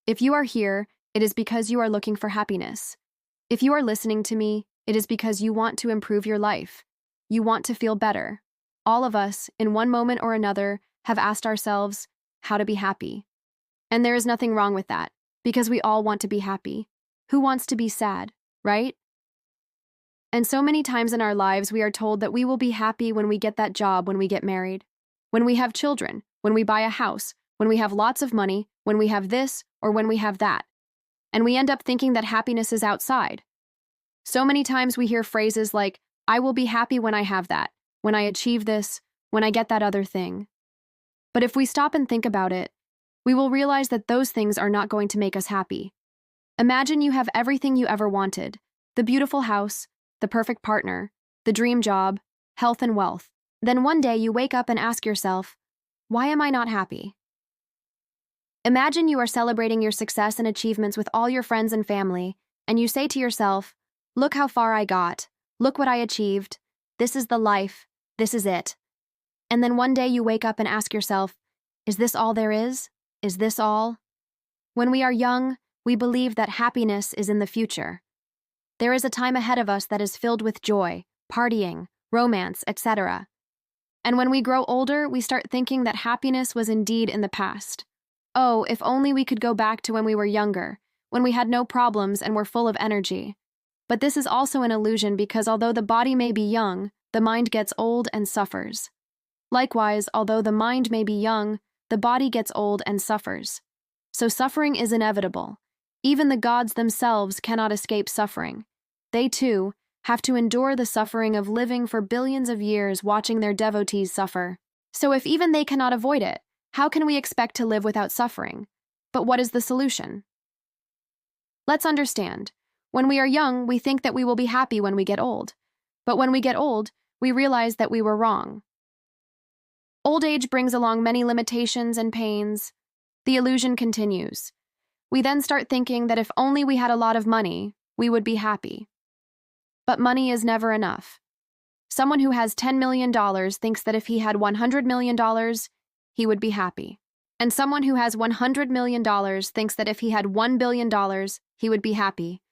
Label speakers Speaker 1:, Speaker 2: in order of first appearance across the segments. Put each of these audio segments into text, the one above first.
Speaker 1: If you are here, it is because you are looking for happiness. If you are listening to me, it is because you want to improve your life. You want to feel better. All of us, in one moment or another, have asked ourselves how to be happy. And there is nothing wrong with that, because we all want to be happy. Who wants to be sad, right? And so many times in our lives, we are told that we will be happy when we get that job, when we get married, when we have children, when we buy a house, when we have lots of money, when we have this, or when we have that. And we end up thinking that happiness is outside. So many times we hear phrases like, I will be happy when I have that, when I achieve this, when I get that other thing. But if we stop and think about it, we will realize that those things are not going to make us happy. Imagine you have everything you ever wanted, the beautiful house, the perfect partner, the dream job, health and wealth. Then one day you wake up and ask yourself, why am I not happy? Imagine you are celebrating your success and achievements with all your friends and family, and you say to yourself, look how far I got, look what I achieved, this is the life, this is it. And then one day you wake up and ask yourself, is this all there is? Is this all? When we are young, we believe that happiness is in the future. There is a time ahead of us that is filled with joy, partying, romance, etc. And when we grow older, we start thinking that happiness was indeed in the past. Oh, if only we could go back to when we were younger, when we had no problems and were full of energy. But this is also an illusion because although the body may be young, the mind gets old and suffers. Likewise, although the mind may be young, the body gets old and suffers. So suffering is inevitable. Even the gods themselves cannot escape suffering. They, too, have to endure the suffering of living for billions of years watching their devotees suffer. So if even they cannot avoid it, how can we expect to live without suffering? But what is the solution? Let's understand. When we are young, we think that we will be happy when we get old. But when we get old, we realize that we were wrong. Old age brings along many limitations and pains. The illusion continues. We then start thinking that if only we had a lot of money, we would be happy. But money is never enough. Someone who has $10 million thinks that if he had $100 million, he would be happy. And someone who has $100 million thinks that if he had $1 billion, he would be happy.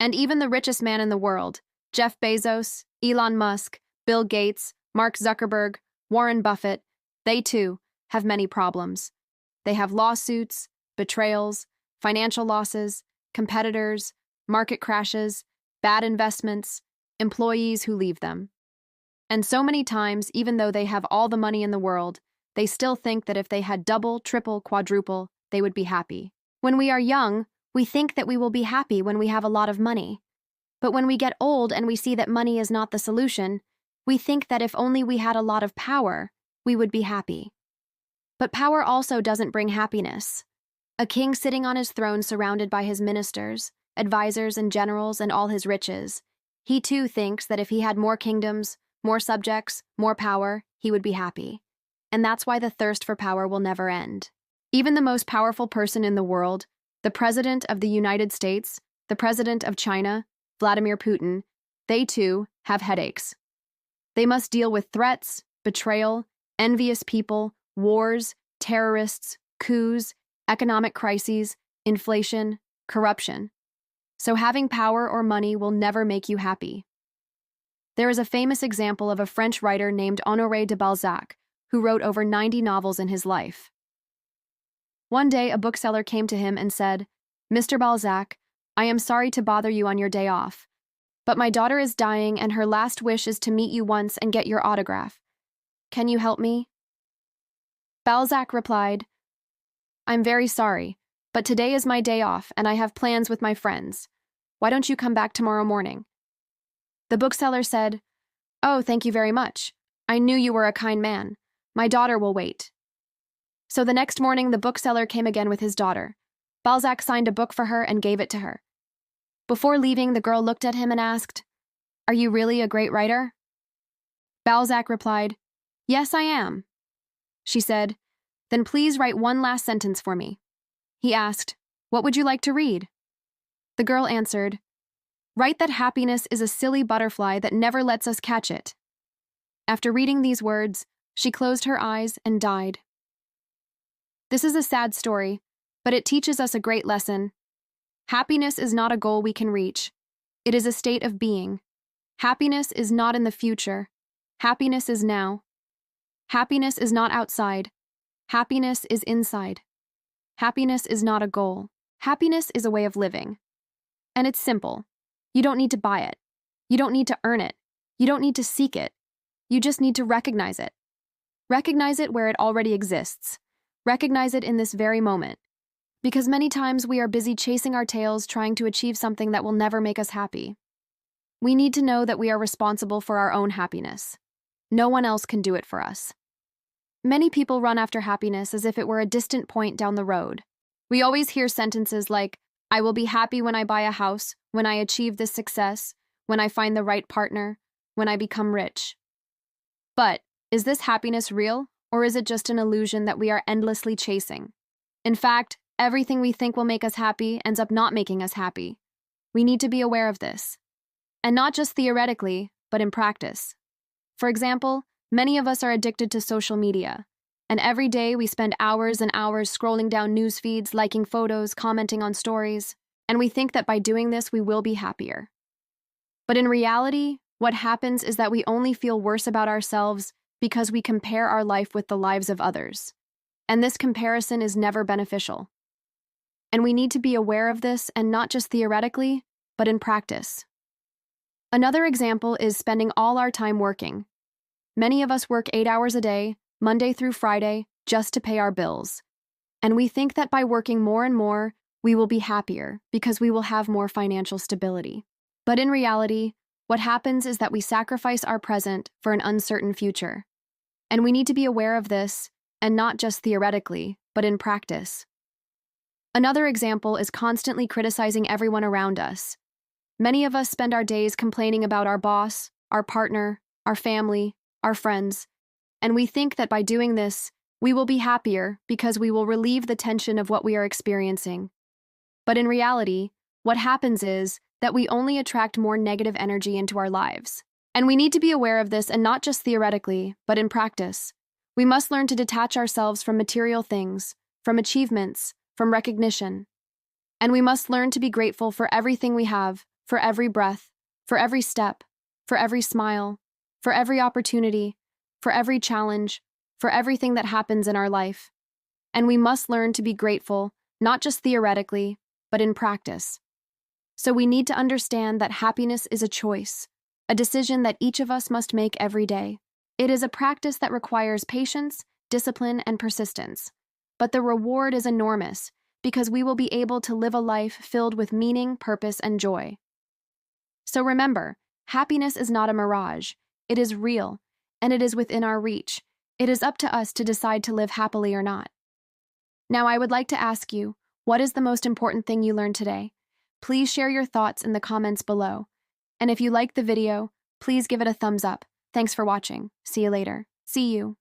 Speaker 1: And even the richest man in the world, Jeff Bezos, Elon Musk, Bill Gates, Mark Zuckerberg, Warren Buffett, they too have many problems. They have lawsuits, betrayals, financial losses, competitors, market crashes, bad investments, employees who leave them. And so many times, even though they have all the money in the world, they still think that if they had double, triple, quadruple, they would be happy. When we are young, we think that we will be happy when we have a lot of money. But when we get old and we see that money is not the solution, we think that if only we had a lot of power, we would be happy. But power also doesn't bring happiness. A king sitting on his throne surrounded by his ministers, advisors and generals and all his riches, he too thinks that if he had more kingdoms, more subjects, more power, he would be happy. And that's why the thirst for power will never end. Even the most powerful person in the world, the President of the United States, the President of China, Vladimir Putin, they too have headaches. They must deal with threats, betrayal, envious people, wars, terrorists, coups, economic crises, inflation, corruption. So having power or money will never make you happy. There is a famous example of a French writer named Honoré de Balzac, who wrote over 90 novels in his life. One day, a bookseller came to him and said, "Mr. Balzac, I am sorry to bother you on your day off, but my daughter is dying and her last wish is to meet you once and get your autograph. Can you help me?" Balzac replied, "I'm very sorry, but today is my day off and I have plans with my friends. Why don't you come back tomorrow morning?" The bookseller said, "Oh, thank you very much. I knew you were a kind man. My daughter will wait." So the next morning, the bookseller came again with his daughter. Balzac signed a book for her and gave it to her. Before leaving, the girl looked at him and asked, "Are you really a great writer?" Balzac replied, "Yes, I am." She said, "Then please write one last sentence for me." He asked, "What would you like to read?" The girl answered, "Write that happiness is a silly butterfly that never lets us catch it." After reading these words, she closed her eyes and died. This is a sad story, but it teaches us a great lesson. Happiness is not a goal we can reach. It is a state of being. Happiness is not in the future. Happiness is now. Happiness is not outside. Happiness is inside. Happiness is not a goal. Happiness is a way of living. And it's simple. You don't need to buy it. You don't need to earn it. You don't need to seek it. You just need to recognize it. Recognize it where it already exists. Recognize it in this very moment. Because many times we are busy chasing our tails trying to achieve something that will never make us happy. We need to know that we are responsible for our own happiness. No one else can do it for us. Many people run after happiness as if it were a distant point down the road. We always hear sentences like, I will be happy when I buy a house, when I achieve this success, when I find the right partner, when I become rich. But, is this happiness real, or is it just an illusion that we are endlessly chasing? In fact, everything we think will make us happy ends up not making us happy. We need to be aware of this. And not just theoretically, but in practice. For example, many of us are addicted to social media, and every day we spend hours and hours scrolling down news feeds, liking photos, commenting on stories, and we think that by doing this we will be happier. But in reality, what happens is that we only feel worse about ourselves because we compare our life with the lives of others. And this comparison is never beneficial. And we need to be aware of this, and not just theoretically, but in practice. Another example is spending all our time working. Many of us work 8 hours a day, Monday through Friday, just to pay our bills. And we think that by working more and more, we will be happier because we will have more financial stability. But in reality, what happens is that we sacrifice our present for an uncertain future. And we need to be aware of this, and not just theoretically, but in practice. Another example is constantly criticizing everyone around us. Many of us spend our days complaining about our boss, our partner, our family, our friends, and we think that by doing this, we will be happier because we will relieve the tension of what we are experiencing. But in reality, what happens is that we only attract more negative energy into our lives. And we need to be aware of this, and not just theoretically, but in practice. We must learn to detach ourselves from material things, from achievements, from recognition. And we must learn to be grateful for everything we have, for every breath, for every step, for every smile, for every opportunity, for every challenge, for everything that happens in our life. And we must learn to be grateful, not just theoretically, but in practice. So we need to understand that happiness is a choice, a decision that each of us must make every day. It is a practice that requires patience, discipline, and persistence. But the reward is enormous because we will be able to live a life filled with meaning, purpose, and joy. So remember, happiness is not a mirage. It is real, and it is within our reach. It is up to us to decide to live happily or not. Now, I would like to ask you, what is the most important thing you learned today? Please share your thoughts in the comments below. And if you liked the video, please give it a thumbs up. Thanks for watching. See you later. See you.